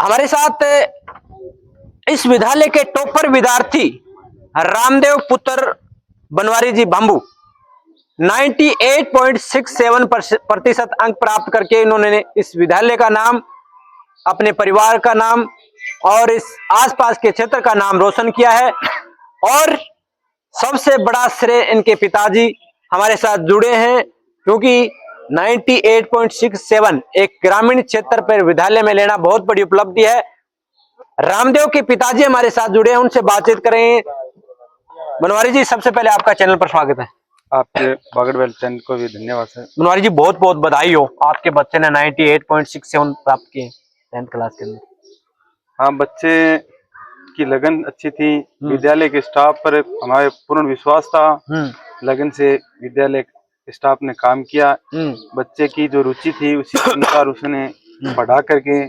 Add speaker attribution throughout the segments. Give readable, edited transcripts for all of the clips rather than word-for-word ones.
Speaker 1: हमारे साथ इस विद्यालय के टॉपर विद्यार्थी रामदेव पुत्र बनवारी जी बांबू 98.67% अंक प्राप्त करके इन्होंने इस विद्यालय का नाम, अपने परिवार का नाम और इस आसपास के क्षेत्र का नाम रोशन किया है। और सबसे बड़ा श्रेय इनके पिताजी हमारे साथ जुड़े हैं, क्योंकि 98.67 एक ग्रामीण क्षेत्र पर विद्यालय में लेना बहुत बड़ी उपलब्धि है। रामदेव के पिताजी हमारे साथ जुड़े हैं, उनसे बातचीत करें। बनवारी जी, सबसे पहले आपका चैनल पर स्वागत है।
Speaker 2: आपके बागड़वेल चैनल को भी धन्यवाद सर।
Speaker 1: बनवारी जी, बहुत बहुत बधाई हो, आपके बच्चे ने 98.67 प्राप्त किए 10th क्लास के अंदर।
Speaker 2: हाँ, बच्चे की लगन अच्छी थी, विद्यालय के स्टाफ पर हमारे पूर्ण विश्वास था। लगन से विद्यालय स्टाफ ने काम किया। बच्चे की जो रुचि थी उसी अनुसार उसने पढ़ा करके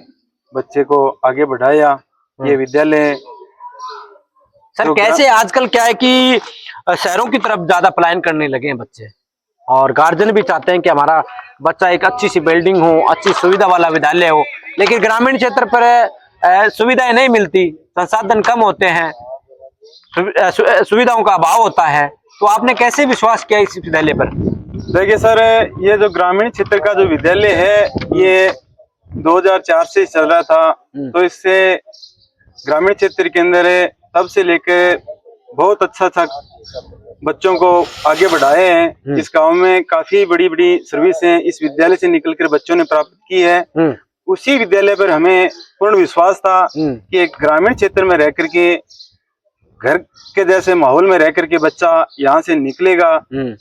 Speaker 2: बच्चे को आगे बढ़ाया। ये विद्यालय
Speaker 1: सर कैसे आजकल क्या है कि शहरों की तरफ ज्यादा पलायन करने लगे हैं बच्चे, और गार्जियन भी चाहते हैं कि हमारा बच्चा एक अच्छी सी बिल्डिंग हो, अच्छी सुविधा वाला विद्यालय हो, लेकिन ग्रामीण क्षेत्र पर सुविधाएं नहीं मिलती, संसाधन कम होते हैं, सुविधाओं का अभाव होता है। तो आपने कैसे विश्वास किया इस विद्यालय पर?
Speaker 2: देखिए सर, ये जो ग्रामीण क्षेत्र का जो विद्यालय है ये 2004 से चल रहा था। तो इससे ग्रामीण क्षेत्र के अंदर तब से लेकर बहुत अच्छा बच्चों को आगे बढ़ाए हैं। इस गांव में काफी बड़ी बड़ी सर्विसें इस विद्यालय से निकलकर बच्चों ने प्राप्त की है। उसी विद्यालय पर हमें पूर्ण विश्वास था कि एक ग्रामीण क्षेत्र में रह करके, घर के जैसे माहौल में रह करके बच्चा यहाँ से निकलेगा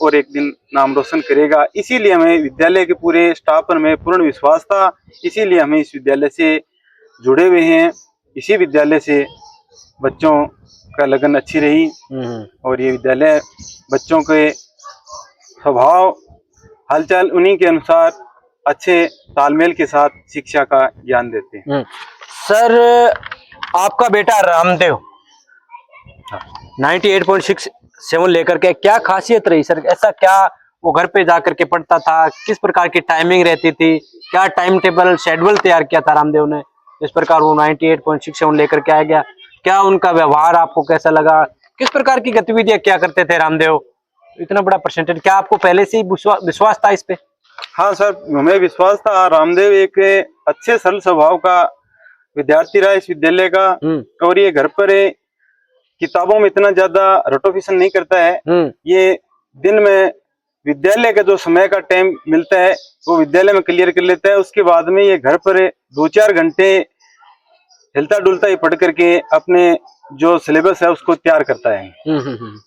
Speaker 2: और एक दिन नाम रोशन करेगा। इसीलिए हमें विद्यालय के पूरे स्टाफ पर हमें पूर्ण विश्वास था, इसीलिए हमें इस विद्यालय से जुड़े हुए हैं। इसी विद्यालय से बच्चों का लगन अच्छी रही और ये विद्यालय बच्चों के स्वभाव, हालचाल उन्हीं के अनुसार अच्छे तालमेल के साथ शिक्षा का ज्ञान देते हैं।
Speaker 1: सर, आपका बेटा रामदेव 98.67 लेकर के क्या खासियत रही सर? ऐसा क्या वो घर पे जाकर के पढ़ता था? किस प्रकार की टाइमिंग रहती थी? क्या टाइम टेबल शेड्यूल तैयार किया था रामदेव ने, इस प्रकार वो 98.67 लेकर के आ गया? क्या उनका व्यवहार आपको कैसा लगा? किस प्रकार की गतिविधियां क्या करते थे रामदेव, इतना बड़ा परसेंटेज? क्या आपको पहले से ही विश्वास था इस पे?
Speaker 2: हाँ सर, हमें विश्वास था। रामदेव एक अच्छे सरल स्वभाव का विद्यार्थी रहा इस विद्यालय का, और ये घर पर किताबों में इतना ज्यादा रटोफिशन नहीं करता है। ये दिन में विद्यालय का जो समय का टाइम मिलता है वो विद्यालय में क्लियर कर लेता है। उसके बाद में ये घर पर 2-4 घंटे हिलता डुलता ही पढ़ करके अपने जो सिलेबस है उसको तैयार करता है।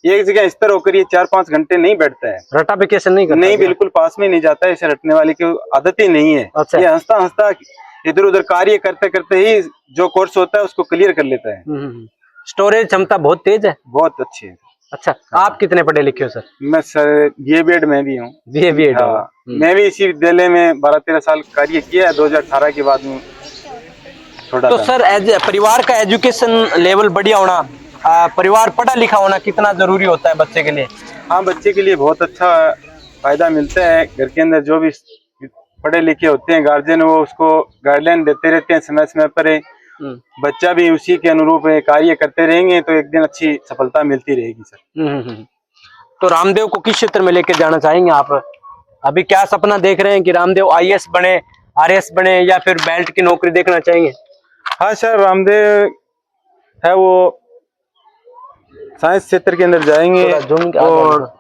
Speaker 2: एक जगह स्थिर होकर ये 4-5 घंटे नहीं बैठता है,
Speaker 1: रटाफिकेशन नहीं करता?
Speaker 2: नहीं, बिल्कुल पास में नहीं जाता है। इसे रटने वाले की आदत ही नहीं है।
Speaker 1: अच्छा।
Speaker 2: ये हंसता हंसता इधर उधर कार्य करते करते ही जो कोर्स होता है उसको क्लियर कर लेता है।
Speaker 1: स्टोरेज क्षमता बहुत तेज है,
Speaker 2: बहुत अच्छी है।
Speaker 1: अच्छा, आप कितने पढ़े लिखे हो सर?
Speaker 2: मैं सर BA BEd में भी हूँ।
Speaker 1: BA BEd?
Speaker 2: हाँ, मैं भी इसी विद्यालय में 12-13 साल कार्य किया है। 2018 के बाद में छोड़ा
Speaker 1: तो
Speaker 2: था।
Speaker 1: सर परिवार का एजुकेशन लेवल बढ़िया होना, परिवार पढ़ा लिखा होना कितना जरूरी होता है बच्चे के लिए?
Speaker 2: हाँ, बच्चे के लिए बहुत अच्छा फायदा मिलता है। घर के अंदर जो भी पढ़े लिखे होते हैं गार्जियन, वो उसको गाइडलाइन देते रहते हैं समय समय पर। बच्चा भी उसी के अनुरूप कार्य करते रहेंगे तो एक दिन अच्छी सफलता मिलती रहेगी सर।
Speaker 1: तो रामदेव को किस क्षेत्र में लेकर जाना चाहेंगे आप? अभी क्या सपना देख रहे हैं कि रामदेव IAS बने, RS बने, या फिर बेल्ट की नौकरी देखना चाहेंगे?
Speaker 2: हाँ सर, रामदेव है वो साइंस क्षेत्र के अंदर जाएंगे और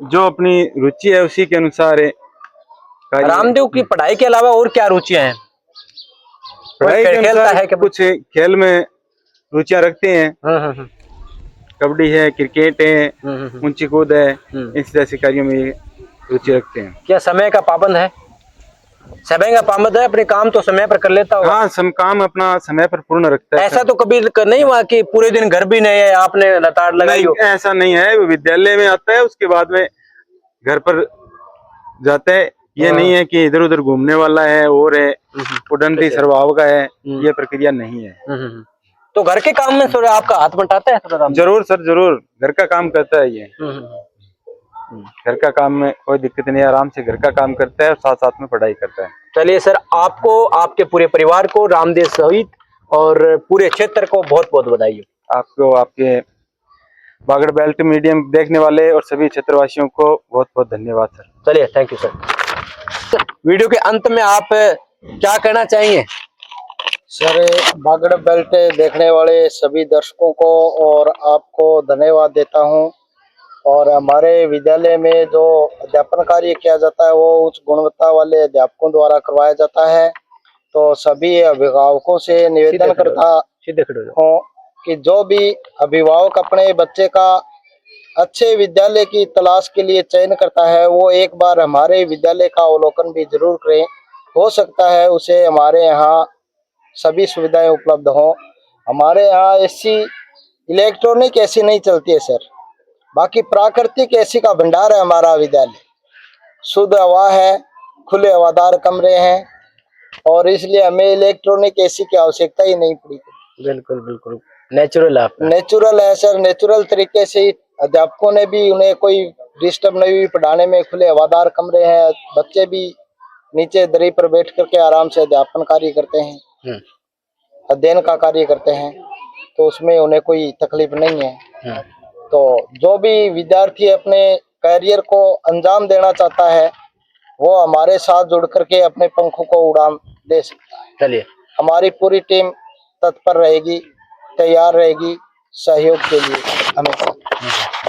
Speaker 2: जो अपनी रुचि है उसी के अनुसार है।
Speaker 1: रामदेव की पढ़ाई के अलावा और क्या रुचियां हैं?
Speaker 2: पढ़ाई के अनुसार है कि कुछ खेल में रुचियां रखते हैं। कबड्डी है, क्रिकेट है, ऊंची कूद है, इस जैसे कार्यों में रुचि रखते हैं।
Speaker 1: क्या समय का पाबंद है? समय का पाबंद है, अपने काम तो समय पर कर लेता होगा?
Speaker 2: हाँ, काम अपना समय पर पूर्ण रखता है।
Speaker 1: ऐसा तो कभी नहीं हुआ कि पूरे दिन घर भी नहीं है, आपने लताड़ लगाई हो?
Speaker 2: ऐसा नहीं है, वो विद्यालय में आता है उसके बाद में घर पर जाता है। ये नहीं है कि इधर उधर घूमने वाला है और उड़नती स्वभाव का है, ये प्रक्रिया नहीं है।
Speaker 1: तो घर के काम में थोड़ा आपका हाथ बंटाता है?
Speaker 2: जरूर सर, जरूर घर का काम करता है ये। घर का काम में कोई दिक्कत नहीं है, आराम से घर का काम करता है और साथ साथ में पढ़ाई करता है।
Speaker 1: चलिए सर, आपको, आपके पूरे परिवार को रामदेव सहित और पूरे क्षेत्र को बहुत बहुत बधाई हो।
Speaker 2: आपको, आपके बागड़ बेल्ट मीडियम देखने वाले और सभी क्षेत्रवासियों को बहुत बहुत धन्यवाद सर।
Speaker 1: चलिए, थैंक यू सर। वीडियो के अंत में आप क्या कहना चाहेंगे?
Speaker 3: सर, बागड़ बेल्ट देखने वाले सभी दर्शकों को और आपको धन्यवाद देता हूं। और हमारे विद्यालय में जो अध्यापन कार्य किया जाता है वो उच्च गुणवत्ता वाले अध्यापकों द्वारा करवाया जाता है। तो सभी अभिभावकों से निवेदन करता हूं कि जो भी अभिभावक अपने बच्चे का अच्छे विद्यालय की तलाश के लिए चयन करता है वो एक बार हमारे विद्यालय का अवलोकन भी जरूर करें। हो सकता है उसे हमारे यहाँ सभी सुविधाएं उपलब्ध हों। हमारे यहाँ एसी, इलेक्ट्रॉनिक एसी नहीं चलती है सर, बाकी प्राकृतिक एसी का भंडार है हमारा विद्यालय। शुद्ध हवा है, खुले हवादार कमरे हैं और इसलिए हमें इलेक्ट्रॉनिक एसी की आवश्यकता ही नहीं पड़ी।
Speaker 1: बिल्कुल बिल्कुल नेचुरल है आपका।
Speaker 3: नेचुरल है सर, नेचुरल तरीके से अध्यापकों ने भी, उन्हें कोई डिस्टर्ब नहीं हुई पढ़ाने में। खुले हवादार कमरे हैं, बच्चे भी नीचे दरी पर बैठ करके आराम से अध्यापन कार्य करते हैं, अध्ययन का कार्य करते हैं, तो उसमें उन्हें कोई तकलीफ नहीं है। तो जो भी विद्यार्थी अपने करियर को अंजाम देना चाहता है वो हमारे साथ जुड़ करके अपने पंखों को उड़ान दे सकता है।
Speaker 1: चलिए,
Speaker 3: हमारी पूरी टीम तत्पर रहेगी, तैयार रहेगी सहयोग के लिए हमेशा।